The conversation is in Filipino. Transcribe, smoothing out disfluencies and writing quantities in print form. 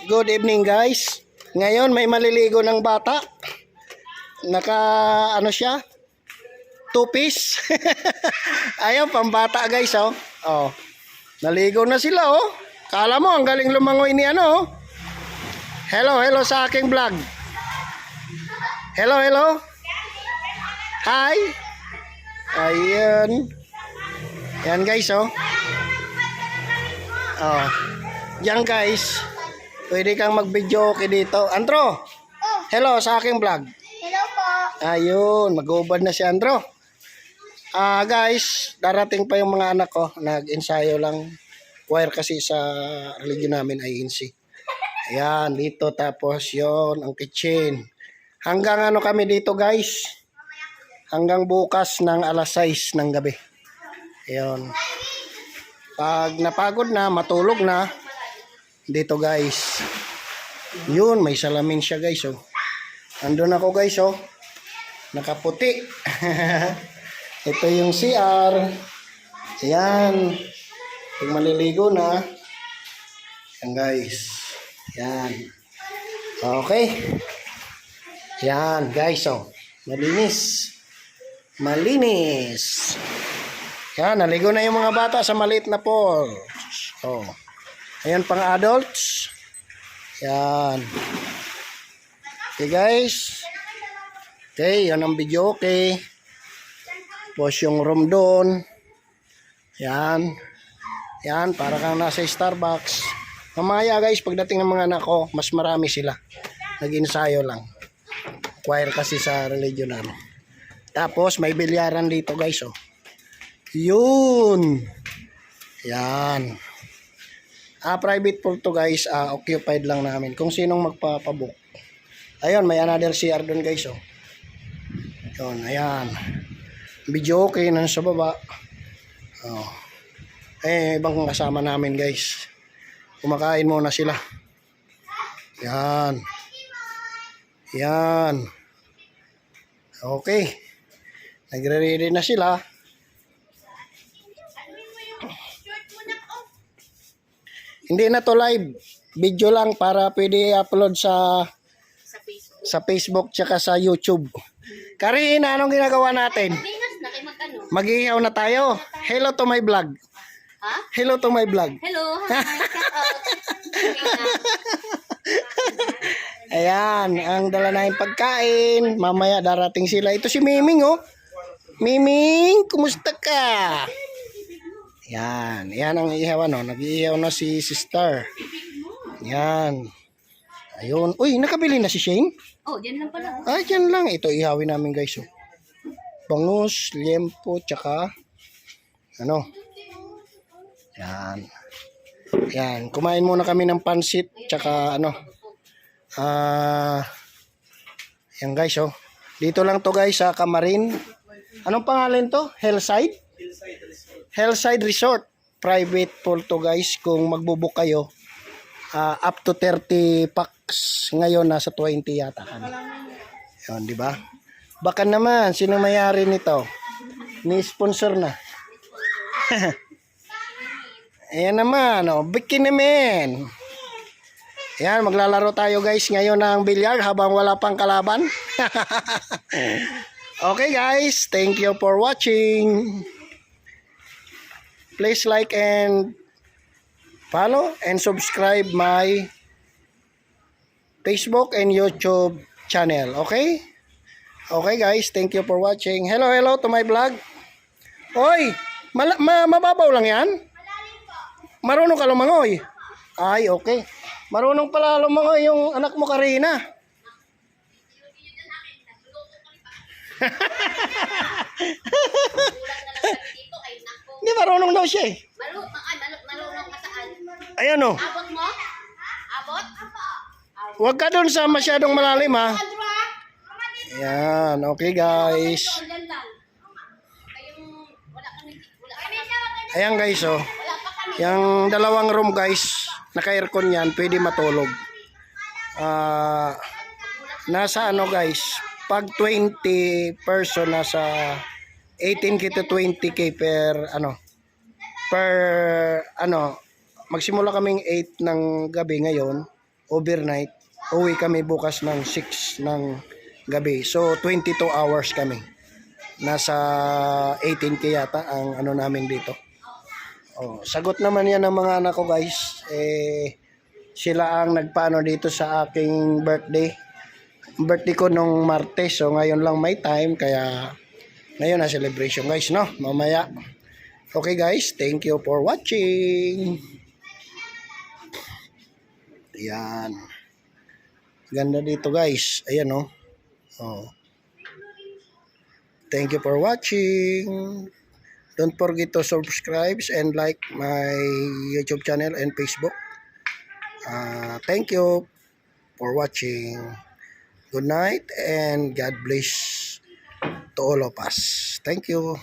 Good evening guys. Ngayon may maliligo ng bata. Naka ano siya? Two-piece. Ayun, pambata guys oh. Oh. Naligo na sila oh. Kala mo ang galing lumangoy ni ano oh. Hello sa aking vlog. Hello. Hi. Ayun. Yan guys oh. Oh. Yan guys. Pwede kang mag-video okay dito. Andro. Hello sa aking vlog. Hello po. Ayun, mag-ubad na si Andro. Guys, darating pa yung mga anak ko. Nag-ensayo lang. Choir kasi sa religion namin ay INC. Ayan, dito tapos yon ang kitchen. Hanggang ano kami dito guys? Hanggang bukas ng alas 6 ng gabi. Ayun. Pag napagod na, matulog na, dito guys. Yun, may salamin siya guys oh. Andun ako guys oh. Nakaputi. Ito yung CR. Ayan. Pag maliligo na. Ayan guys. Ayan. Okay. Ayan guys oh. Malinis. Ayan, naligo na yung mga bata sa maliit na pool. Oh. Ayan pang adults. Ayan. Okay guys. Okay, yan ang video okay. Tapos yung room doon. Ayan. Ayan, para kang nasa Starbucks. Mamaya guys, pagdating ng mga anak ko, mas marami sila. Nag-ensayo lang. Choir kasi sa religion namin. Tapos may bilyaran dito guys oh. Yun. Ayan. Private pool to guys. Occupied lang namin. Kung sinong magpapabook. Ayun, may another CR doon guys oh. Yun, ayan. Video okay na sa baba. Oh. Ibang kasama namin guys. Kumakain muna sila. Yan. Yan. Okay. Nagre-ready na sila. Hindi na to live. Video lang para pwede upload sa Facebook tsaka sa YouTube. Karina, anong ginagawa natin? Mag-ihaw na tayo. Hello to my vlog. Ha? Hello to my vlog. Hello. Hi. Ayan, ang dala na yung pagkain. Mamaya darating sila. Ito si Miming oh. Miming, kumusta ka? Yan, yan ang ihawan oh. Nag-ihaw na si Sister. Yan. Ayun. Uy, nakabili na si Shane? Oh, diyan lang pala. Ay, yan lang. Ito ihawin namin guys oh. Bangus, liempo, tsaka ano. Yan. Yan. Kumain muna kami ng pansit, tsaka ano. Yan guys oh. Dito lang to guys sa Camarin. Anong pangalan to? Hillside? Hillside Resort. Private pool to guys. Kung magbubuk kayo, up to 30 packs. Ngayon nasa 20 yata kami. Yan, di ba? Baka naman sino may-ari nito? Ni sponsor na. Ayan naman oh, bikini men. Ayan, maglalaro tayo guys ngayon ng bilyar habang wala pang kalaban. Okay guys, thank you for watching. Please like and follow and subscribe my Facebook and YouTube channel. Okay? Okay guys, thank you for watching. Hello to my vlog. Oy, mababaw lang yan? Marunong ka lumangoy? Ay, okay. Marunong pala lumangoy yung anak mo Karina. Hindi, marunong daw siya eh. Marunong ka saan? Ayan o. Abot mo? Abot? Huwag ka dun sa masyadong malalim ha. Ayan, okay guys. Ayan guys oh. Yung dalawang room guys, naka-aircon yan, pwede matulog. Nasa ano guys, pag 20 person nasa 18k to 20k per magsimula kaming 8 ng gabi ngayon overnight. Uwi kami bukas ng 6 ng gabi. So 22 hours kami. Nasa 18K yata ang ano namin dito. Oh, sagot naman yan ng mga anak ko guys. Sila ang nagpaano dito sa aking birthday. Birthday ko nung Martes. So ngayon lang may time. Kaya ngayon na celebration guys, no? Mamaya. Okay guys, thank you for watching. Ayan. Ganda dito guys. Ayan no. Oh. Thank you for watching. Don't forget to subscribe and like my YouTube channel and Facebook. Thank you for watching. Good night and God bless to all of us. Thank you.